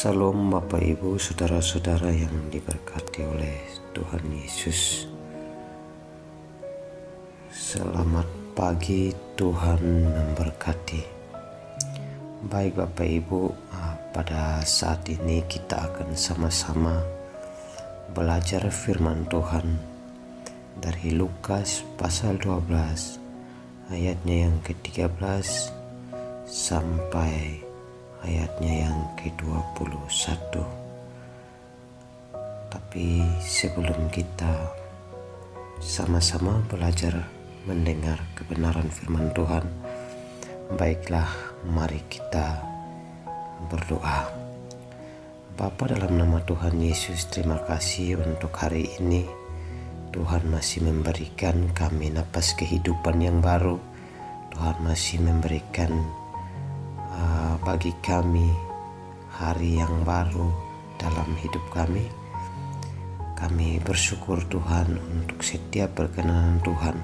Salam Bapak Ibu, saudara-saudara yang diberkati oleh Tuhan Yesus. Selamat pagi, Tuhan memberkati. Baik Bapak Ibu, pada saat ini kita akan sama-sama belajar firman Tuhan dari Lukas pasal 12 ayatnya yang ke-13 sampai ayatnya yang ke-21. Tapi sebelum kita sama-sama belajar mendengar kebenaran firman Tuhan, baiklah mari kita berdoa. Bapa, dalam nama Tuhan Yesus, terima kasih untuk hari ini. Tuhan masih memberikan kami napas kehidupan yang baru. Tuhan masih memberikan bagi kami hari yang baru dalam hidup kami. Kami bersyukur Tuhan untuk setiap perkenan Tuhan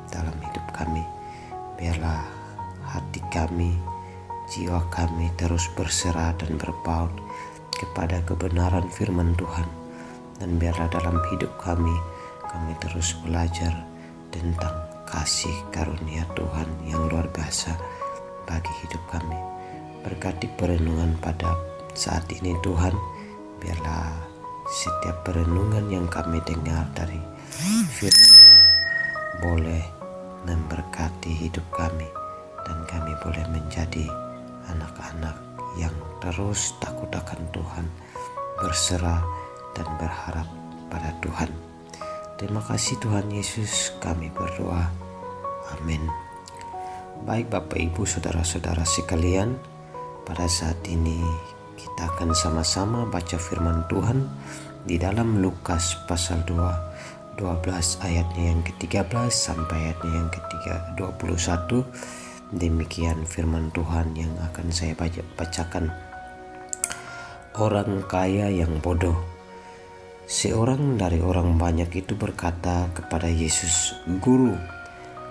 dalam hidup kami. Biarlah hati kami, jiwa kami terus berserah dan berpaut kepada kebenaran firman Tuhan. Dan biarlah dalam hidup kami terus belajar tentang kasih karunia Tuhan yang luar biasa bagi hidup kami. Berkati perenungan pada saat ini Tuhan, biarlah setiap perenungan yang kami dengar dari firman-Mu boleh memberkati hidup kami, dan kami boleh menjadi anak-anak yang terus takut akan Tuhan, berserah dan berharap pada Tuhan. Terima kasih Tuhan Yesus, kami berdoa. Amin. Baik Bapak Ibu, saudara-saudara sekalian, pada saat ini kita akan sama-sama baca firman Tuhan di dalam Lukas pasal 12 ayatnya yang ke-13 sampai ayatnya yang ke-21. Demikian firman Tuhan yang akan saya bacakan. Orang kaya yang bodoh. Seorang dari orang banyak itu berkata kepada Yesus, "Guru,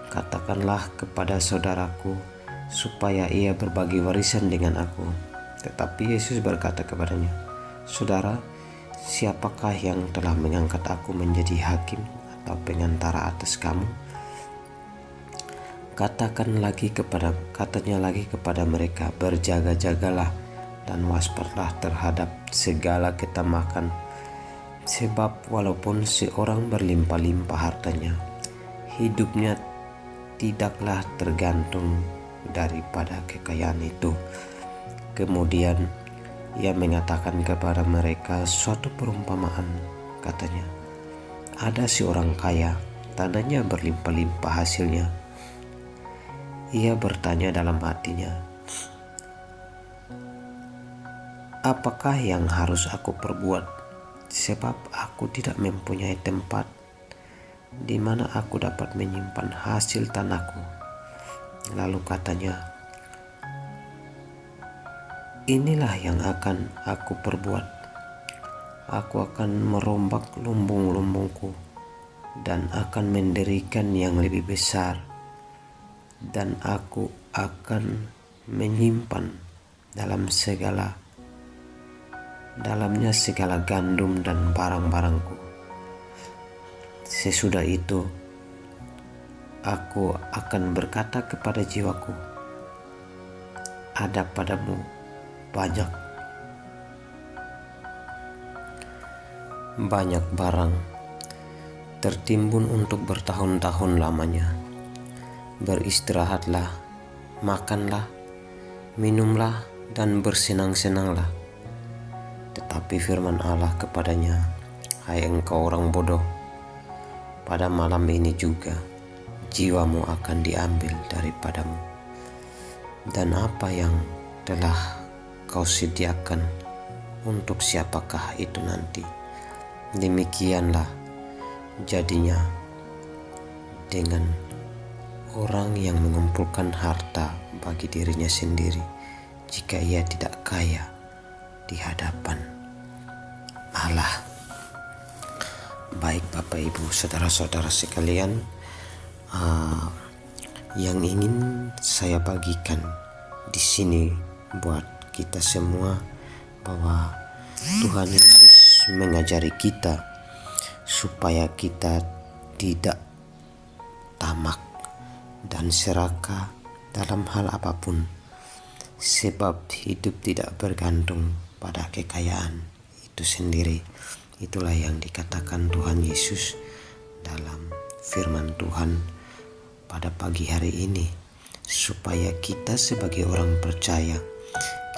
katakanlah kepada saudaraku supaya ia berbagi warisan dengan aku." Tetapi Yesus berkata kepadanya, "Saudara, siapakah yang telah mengangkat aku menjadi hakim atau pengantara atas kamu?" Katanya lagi kepada mereka, "Berjaga-jagalah dan waspadalah terhadap segala ketamakan. Sebab walaupun seorang berlimpah-limpah hartanya, hidupnya tidaklah tergantung daripada kekayaan itu." Kemudian ia mengatakan kepada mereka suatu perumpamaan. Katanya, "Ada seorang kaya, tanahnya berlimpah-limpah hasilnya. Ia bertanya dalam hatinya, 'Apakah yang harus aku perbuat? Sebab aku tidak mempunyai tempat di mana aku dapat menyimpan hasil tanahku.' Lalu katanya, 'Inilah yang akan aku perbuat. Aku akan merombak lumbung-lumbungku dan akan mendirikan yang lebih besar, dan aku akan menyimpan dalamnya segala gandum dan barang-barangku. Sesudah itu aku akan berkata kepada jiwaku, ada padamu banyak barang tertimbun untuk bertahun-tahun lamanya. Beristirahatlah, makanlah, minumlah, dan bersenang-senanglah.' Tetapi firman Allah kepadanya, 'Hai engkau orang bodoh, pada malam ini juga jiwamu akan diambil daripadamu. Dan apa yang telah kau sediakan, untuk siapakah itu nanti?' Demikianlah jadinya dengan orang yang mengumpulkan harta bagi dirinya sendiri, jika ia tidak kaya di hadapan Allah." Baik Bapak Ibu, saudara-saudara sekalian, yang ingin saya bagikan di sini buat kita semua bahwa Tuhan Yesus mengajari kita supaya kita tidak tamak dan serakah dalam hal apapun, sebab hidup tidak bergantung pada kekayaan itu sendiri. Itulah yang dikatakan Tuhan Yesus dalam firman Tuhan pada pagi hari ini, supaya kita sebagai orang percaya,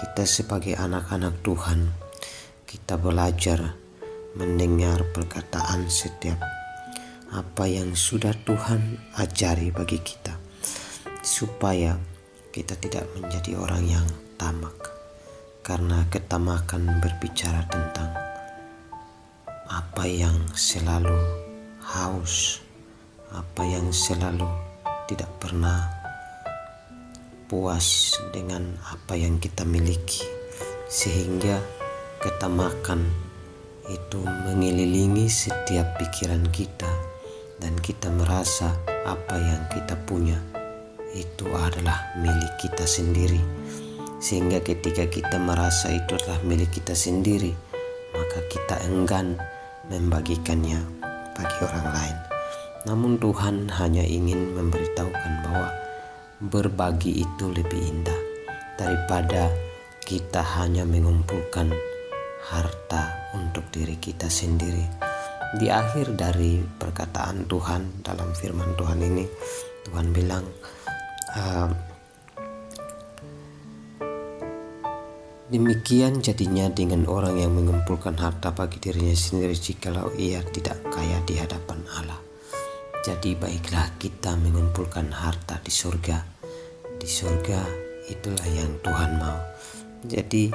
kita sebagai anak-anak Tuhan, kita belajar mendengar perkataan setiap apa yang sudah Tuhan ajari bagi kita, supaya kita tidak menjadi orang yang tamak, karena ketamakan berbicara tentang apa yang selalu haus, apa yang selalu tidak pernah puas dengan apa yang kita miliki, sehingga ketamakan itu mengelilingi setiap pikiran kita dan kita merasa apa yang kita punya itu adalah milik kita sendiri, sehingga ketika kita merasa itu adalah milik kita sendiri, maka kita enggan membagikannya bagi orang lain. Namun Tuhan hanya ingin memberitahukan bahwa berbagi itu lebih indah daripada kita hanya mengumpulkan harta untuk diri kita sendiri. Di akhir dari perkataan Tuhan dalam firman Tuhan ini, Tuhan bilang, demikian jadinya dengan orang yang mengumpulkan harta bagi dirinya sendiri jikalau ia tidak kaya di hadapan Allah. Jadi baiklah kita mengumpulkan harta di surga. Di surga itulah yang Tuhan mau. Jadi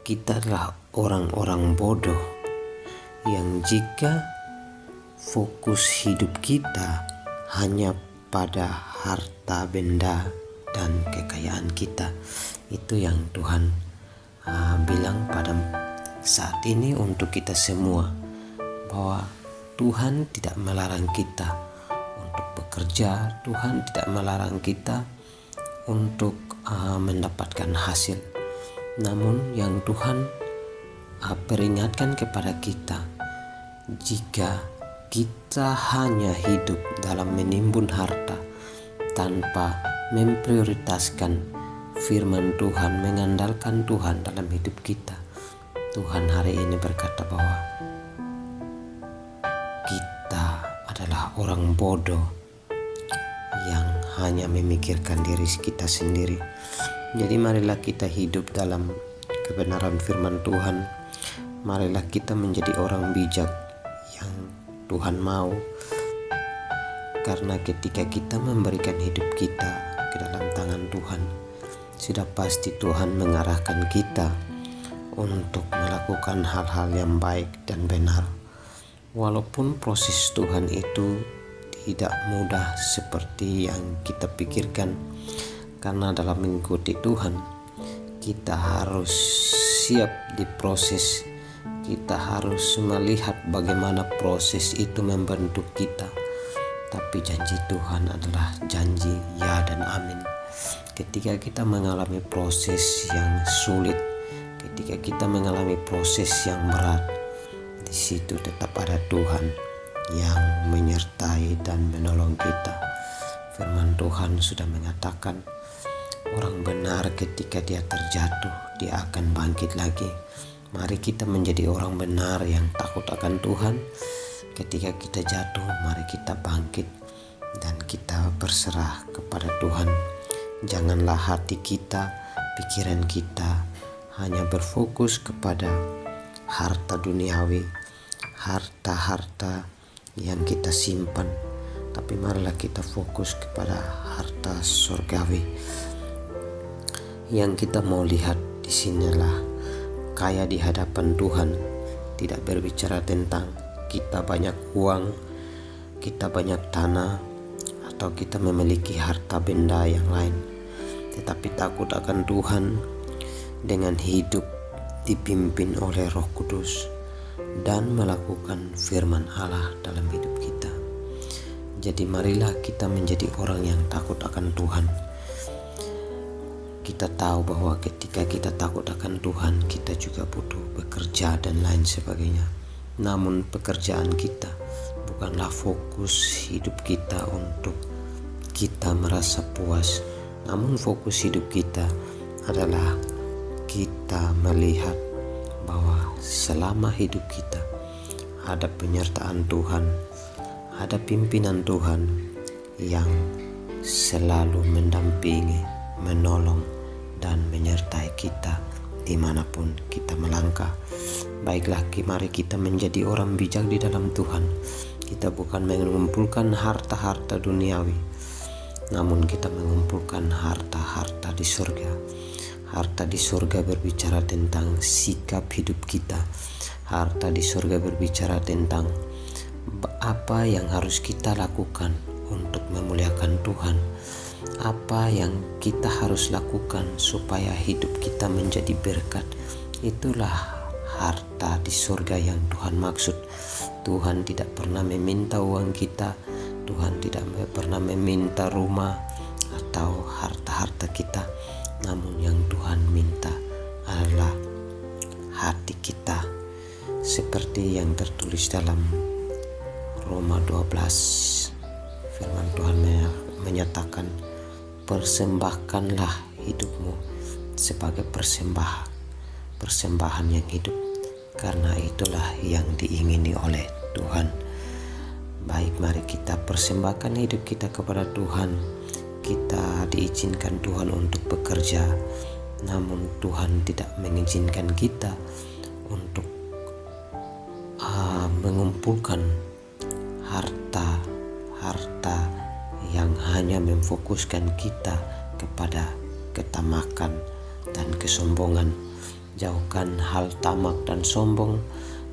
kita adalah orang-orang bodoh yang jika fokus hidup kita hanya pada harta benda dan kekayaan kita, itu yang Tuhan bilang pada saat ini untuk kita semua, bahwa Tuhan tidak melarang kita untuk bekerja, Tuhan tidak melarang kita untuk mendapatkan hasil. Namun yang Tuhan peringatkan kepada kita, jika kita hanya hidup dalam menimbun harta tanpa memprioritaskan firman Tuhan, mengandalkan Tuhan dalam hidup kita, Tuhan hari ini berkata bahwa kita adalah orang bodoh yang hanya memikirkan diri kita sendiri. Jadi marilah kita hidup dalam kebenaran firman Tuhan. Marilah kita menjadi orang bijak yang Tuhan mau, karena ketika kita memberikan hidup kita ke dalam tangan Tuhan, sudah pasti Tuhan mengarahkan kita untuk melakukan hal-hal yang baik dan benar. Walaupun proses Tuhan itu tidak mudah seperti yang kita pikirkan, karena dalam mengikuti Tuhan kita harus siap diproses. Kita harus melihat bagaimana proses itu membentuk kita. Tapi janji Tuhan adalah janji ya dan amin. Ketika kita mengalami proses yang sulit, ketika kita mengalami proses yang berat, di situ tetap ada Tuhan yang menyertai dan menolong kita. Firman Tuhan sudah mengatakan, orang benar ketika dia terjatuh, dia akan bangkit lagi. Mari kita menjadi orang benar yang takut akan Tuhan. Ketika kita jatuh, mari kita bangkit dan kita berserah kepada Tuhan. Janganlah hati kita, pikiran kita hanya berfokus kepada harta duniawi, harta-harta yang kita simpan, tapi marilah kita fokus kepada harta surgawi. Yang kita mau lihat di sinilah kaya di hadapan Tuhan tidak berbicara tentang kita banyak uang, kita banyak tanah, atau kita memiliki harta benda yang lain, tetapi takut akan Tuhan dengan hidup dipimpin oleh Roh Kudus dan melakukan firman Allah dalam hidup kita. Jadi marilah kita menjadi orang yang takut akan Tuhan. kita tahu bahwa ketika kita takut akan Tuhan, kita juga butuh bekerja dan lain sebagainya. Namun pekerjaan kita bukanlah fokus hidup kita untuk kita merasa puas. Namun fokus hidup kita adalah kita melihat bahwa selama hidup kita ada penyertaan Tuhan, ada pimpinan Tuhan yang selalu mendampingi, menolong, dan menyertai kita dimanapun kita melangkah. Baiklah, mari kita menjadi orang bijak di dalam Tuhan. Kita bukan mengumpulkan harta-harta duniawi, namun kita mengumpulkan harta-harta di surga. Harta di surga berbicara tentang sikap hidup kita. Harta di surga berbicara tentang apa yang harus kita lakukan untuk memuliakan Tuhan. Apa yang kita harus lakukan supaya hidup kita menjadi berkat. Itulah harta di surga yang Tuhan maksud. Tuhan tidak pernah meminta uang kita. Tuhan tidak pernah meminta rumah atau harta-harta kita. Namun yang Tuhan minta adalah hati kita. Seperti yang tertulis dalam Roma 12, firman Tuhan menyatakan, persembahkanlah hidupmu sebagai persembahan yang hidup, karena itulah yang diingini oleh Tuhan. Baik, mari kita persembahkan hidup kita kepada Tuhan. Kita diizinkan Tuhan untuk bekerja, namun Tuhan tidak mengizinkan kita untuk mengumpulkan harta yang hanya memfokuskan kita kepada ketamakan dan kesombongan. Jauhkan hal tamak dan sombong,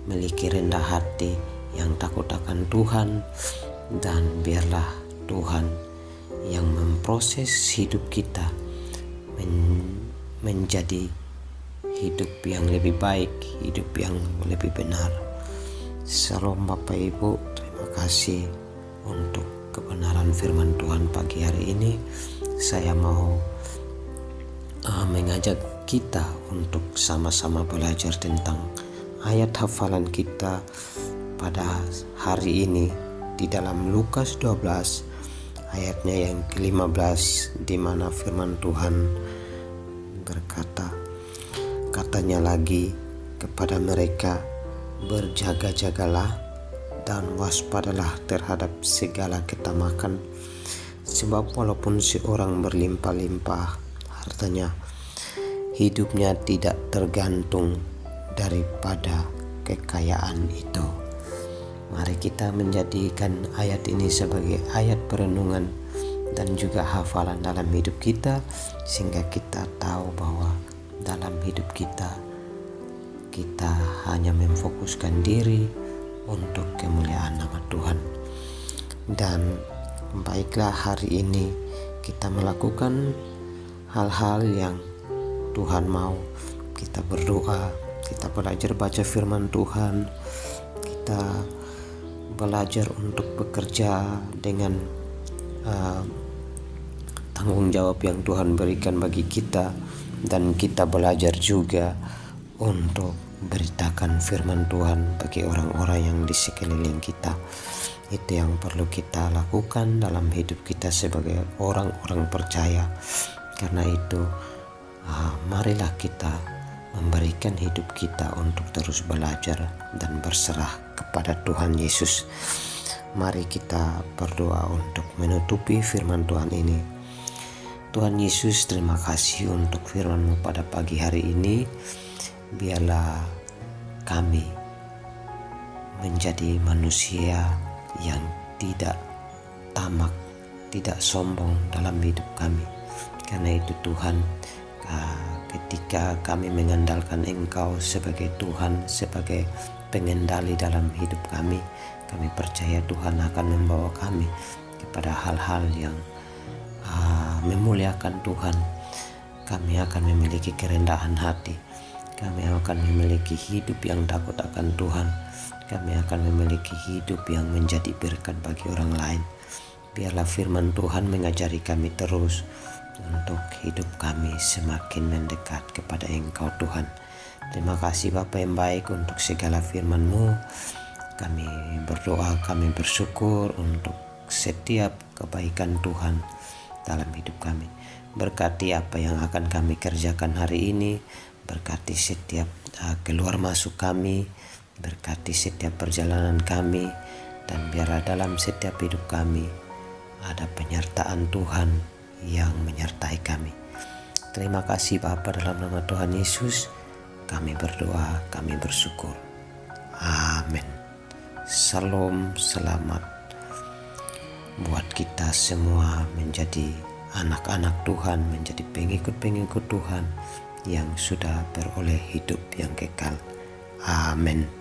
miliki rendah hati yang takut akan Tuhan, dan biarlah Tuhan yang memproses hidup kita menjadi hidup yang lebih baik, hidup yang lebih benar. Salam Bapak Ibu, terima kasih untuk kebenaran firman Tuhan pagi hari ini. Saya mau mengajak kita untuk sama-sama belajar tentang ayat hafalan kita pada hari ini di dalam Lukas 12 ayatnya yang ke-15, di mana firman Tuhan berkata, katanya lagi kepada mereka, berjaga-jagalah dan waspadalah terhadap segala ketamakan, sebab walaupun seorang berlimpah-limpah hartanya, hidupnya tidak tergantung daripada kekayaan itu. Mari kita menjadikan ayat ini sebagai ayat perenungan dan juga hafalan dalam hidup kita, sehingga kita tahu bahwa dalam hidup kita hanya memfokuskan diri untuk kemuliaan nama Tuhan. Dan baiklah, hari ini kita melakukan hal-hal yang Tuhan mau. Kita berdoa, kita belajar baca firman Tuhan, kita belajar untuk bekerja dengan tanggung jawab yang Tuhan berikan bagi kita, dan kita belajar juga untuk beritakan firman Tuhan bagi orang-orang yang di sekeliling kita. Itu yang perlu kita lakukan dalam hidup kita sebagai orang-orang percaya. Karena itu marilah kita memberikan hidup kita untuk terus belajar dan berserah kepada Tuhan Yesus. Mari kita berdoa untuk menutupi firman Tuhan ini. Tuhan Yesus, terima kasih untuk firman-Mu pada pagi hari ini. Biarlah kami menjadi manusia yang tidak tamak, tidak sombong dalam hidup kami. Karena itu Tuhan, ketika kami mengandalkan Engkau sebagai Tuhan, sebagai pengendali dalam hidup kami percaya Tuhan akan membawa kami kepada hal-hal yang memuliakan Tuhan. Kami akan memiliki kerendahan hati. Kami akan memiliki hidup yang takut akan Tuhan. Kami akan memiliki hidup yang menjadi berkat bagi orang lain. Biarlah firman Tuhan mengajari kami terus untuk hidup kami semakin mendekat kepada Engkau Tuhan. Terima kasih Bapa yang baik untuk segala firman-Mu. Kami berdoa, kami bersyukur untuk setiap kebaikan Tuhan dalam hidup kami. Berkati apa yang akan kami kerjakan hari ini, berkati setiap keluar masuk kami, berkati setiap perjalanan kami, dan biarlah dalam setiap hidup kami ada penyertaan Tuhan yang menyertai kami. Terima kasih Bapa, dalam nama Tuhan Yesus kami berdoa, kami bersyukur. Amin. Salam, selamat buat kita semua menjadi anak-anak Tuhan, menjadi pengikut-pengikut Tuhan yang sudah beroleh hidup yang kekal. Amin.